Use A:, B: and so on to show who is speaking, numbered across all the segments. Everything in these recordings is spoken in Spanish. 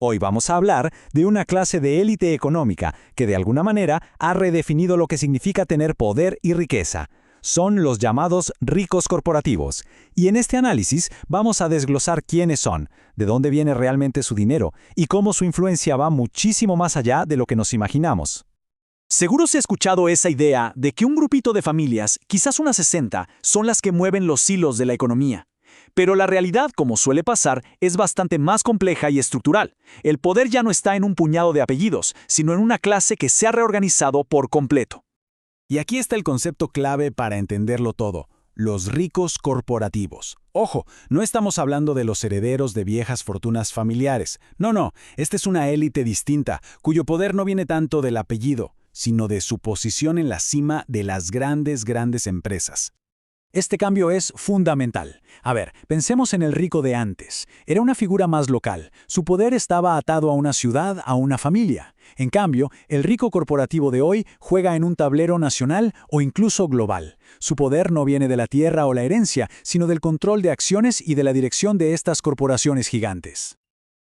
A: Hoy vamos a hablar de una clase de élite económica que de alguna manera ha redefinido lo que significa tener poder y riqueza. Son los llamados ricos corporativos. Y en este análisis vamos a desglosar quiénes son, de dónde viene realmente su dinero y cómo su influencia va muchísimo más allá de lo que nos imaginamos.
B: Seguro se ha escuchado esa idea de que un grupito de familias, quizás unas 60, son las que mueven los hilos de la economía. Pero la realidad, como suele pasar, es bastante más compleja y estructural. El poder ya no está en un puñado de apellidos, sino en una clase que se ha reorganizado por completo.
C: Y aquí está el concepto clave para entenderlo todo: los ricos corporativos. Ojo, no estamos hablando de los herederos de viejas fortunas familiares. No, esta es una élite distinta, cuyo poder no viene tanto del apellido, sino de su posición en la cima de las grandes empresas.
A: Este cambio es fundamental. A ver, pensemos en el rico de antes. Era una figura más local. Su poder estaba atado a una ciudad, a una familia. En cambio, el rico corporativo de hoy juega en un tablero nacional o incluso global. Su poder no viene de la tierra o la herencia, sino del control de acciones y de la dirección de estas corporaciones gigantes.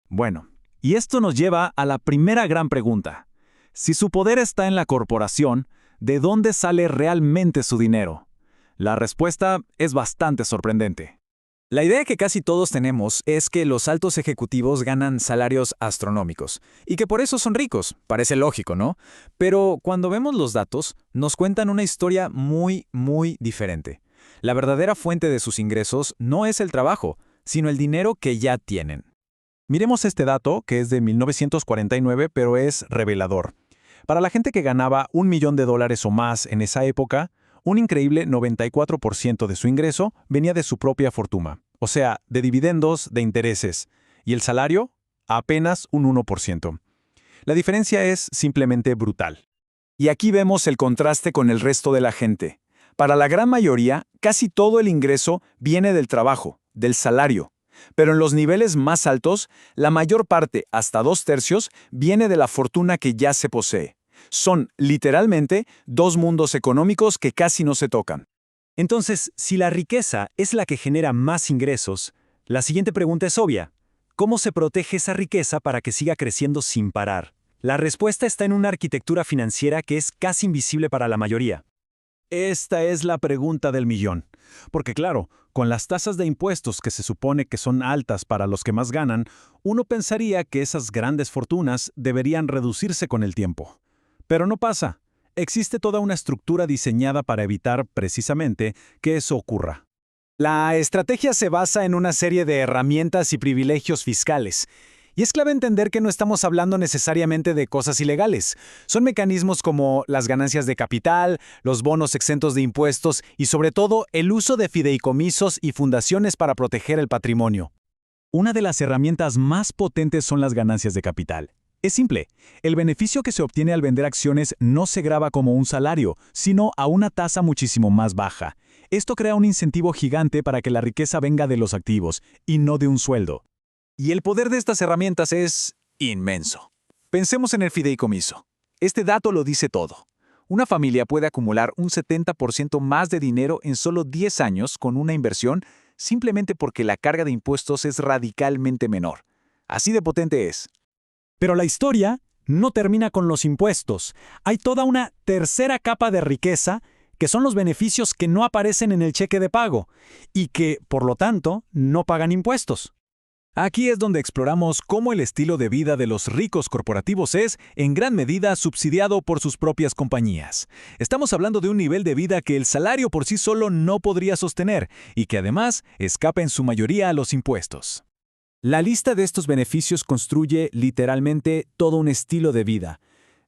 B: Bueno, y esto nos lleva a la primera gran pregunta. Si su poder está en la corporación, ¿de dónde sale realmente su dinero? La respuesta es bastante sorprendente.
D: La idea que casi todos tenemos es que los altos ejecutivos ganan salarios astronómicos y que por eso son ricos. Parece lógico, ¿no? Pero cuando vemos los datos, nos cuentan una historia muy diferente. La verdadera fuente de sus ingresos no es el trabajo, sino el dinero que ya tienen.
C: Miremos este dato, que es de 1949, pero es revelador. Para la gente que ganaba $1.000.000 o más en esa época, un increíble 94% de su ingreso venía de su propia fortuna, o sea, de dividendos, de intereses, y el salario, apenas un 1%. La diferencia es simplemente brutal.
B: Y aquí vemos el contraste con el resto de la gente. Para la gran mayoría, casi todo el ingreso viene del trabajo, del salario. Pero en los niveles más altos, la mayor parte, hasta 2/3, viene de la fortuna que ya se posee. Son, literalmente, dos mundos económicos que casi no se tocan.
A: Entonces, si la riqueza es la que genera más ingresos, la siguiente pregunta es obvia. ¿Cómo se protege esa riqueza para que siga creciendo sin parar? La respuesta está en una arquitectura financiera que es casi invisible para la mayoría.
C: Esta es la pregunta del millón. Porque claro, con las tasas de impuestos que se supone que son altas para los que más ganan, uno pensaría que esas grandes fortunas deberían reducirse con el tiempo. Pero no pasa. Existe toda una estructura diseñada para evitar, precisamente, que eso ocurra.
A: La estrategia se basa en una serie de herramientas y privilegios fiscales. Y es clave entender que no estamos hablando necesariamente de cosas ilegales. Son mecanismos como las ganancias de capital, los bonos exentos de impuestos y sobre todo el uso de fideicomisos y fundaciones para proteger el patrimonio. Una de las herramientas más potentes son las ganancias de capital. Es simple, el beneficio que se obtiene al vender acciones no se grava como un salario, sino a una tasa muchísimo más baja. Esto crea un incentivo gigante para que la riqueza venga de los activos y no de un sueldo.
B: Y el poder de estas herramientas es inmenso. Pensemos en el fideicomiso. Este dato lo dice todo. Una familia puede acumular un 70% más de dinero en solo 10 años con una inversión simplemente porque la carga de impuestos es radicalmente menor. Así de potente es.
A: Pero la historia no termina con los impuestos. Hay toda una tercera capa de riqueza que son los beneficios que no aparecen en el cheque de pago y que, por lo tanto, no pagan impuestos. Aquí es donde exploramos cómo el estilo de vida de los ricos corporativos es, en gran medida, subsidiado por sus propias compañías. Estamos hablando de un nivel de vida que el salario por sí solo no podría sostener y que además escapa en su mayoría a los impuestos. La lista de estos beneficios construye literalmente todo un estilo de vida.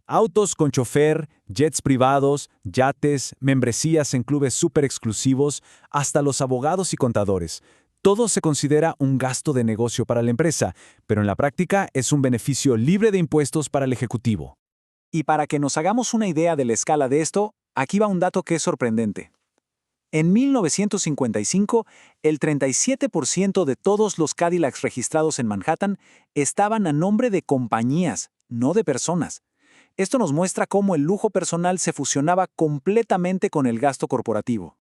A: Autos con chofer, jets privados, yates, membresías en clubes súper exclusivos, hasta los abogados y contadores. Todo se considera un gasto de negocio para la empresa, pero en la práctica es un beneficio libre de impuestos para el ejecutivo.
B: Y para que nos hagamos una idea de la escala de esto, aquí va un dato que es sorprendente. En 1955, el 37% de todos los Cadillacs registrados en Manhattan estaban a nombre de compañías, no de personas. Esto nos muestra cómo el lujo personal se fusionaba completamente con el gasto corporativo.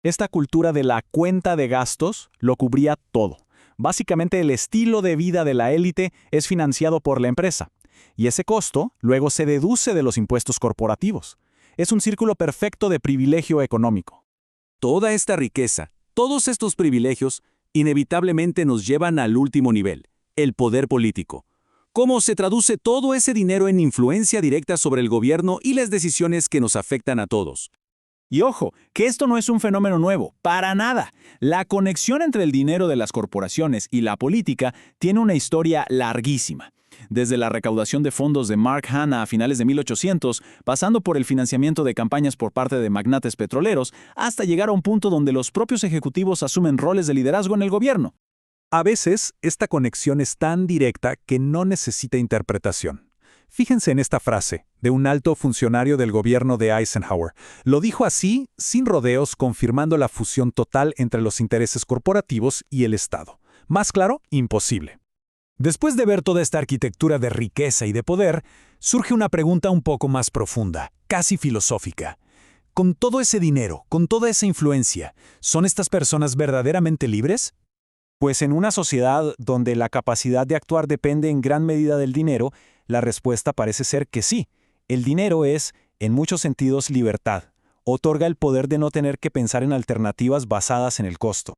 C: Esta cultura de la cuenta de gastos lo cubría todo. Básicamente el estilo de vida de la élite es financiado por la empresa, y ese costo luego se deduce de los impuestos corporativos. Es un círculo perfecto de privilegio económico.
E: Toda esta riqueza, todos estos privilegios, inevitablemente nos llevan al último nivel, el poder político. ¿Cómo se traduce todo ese dinero en influencia directa sobre el gobierno y las decisiones que nos afectan a todos?
B: Y ojo, que esto no es un fenómeno nuevo, para nada. La conexión entre el dinero de las corporaciones y la política tiene una historia larguísima. Desde la recaudación de fondos de Mark Hanna a finales de 1800, pasando por el financiamiento de campañas por parte de magnates petroleros, hasta llegar a un punto donde los propios ejecutivos asumen roles de liderazgo en el gobierno.
C: A veces, esta conexión es tan directa que no necesita interpretación. Fíjense en esta frase, de un alto funcionario del gobierno de Eisenhower. Lo dijo así, sin rodeos, confirmando la fusión total entre los intereses corporativos y el Estado. Más claro, imposible.
A: Después de ver toda esta arquitectura de riqueza y de poder, surge una pregunta un poco más profunda, casi filosófica. Con todo ese dinero, con toda esa influencia, ¿son estas personas verdaderamente libres? Pues en una sociedad donde la capacidad de actuar depende en gran medida del dinero, la respuesta parece ser que sí. El dinero es, en muchos sentidos, libertad. Otorga el poder de no tener que pensar en alternativas basadas en el costo.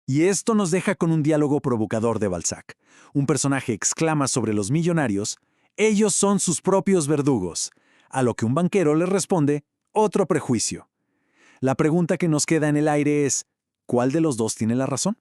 B: Y esto nos deja con un diálogo provocador de Balzac. Un personaje exclama sobre los millonarios, ellos son sus propios verdugos, a lo que un banquero le responde, otro prejuicio. La pregunta que nos queda en el aire es, ¿cuál de los dos tiene la razón?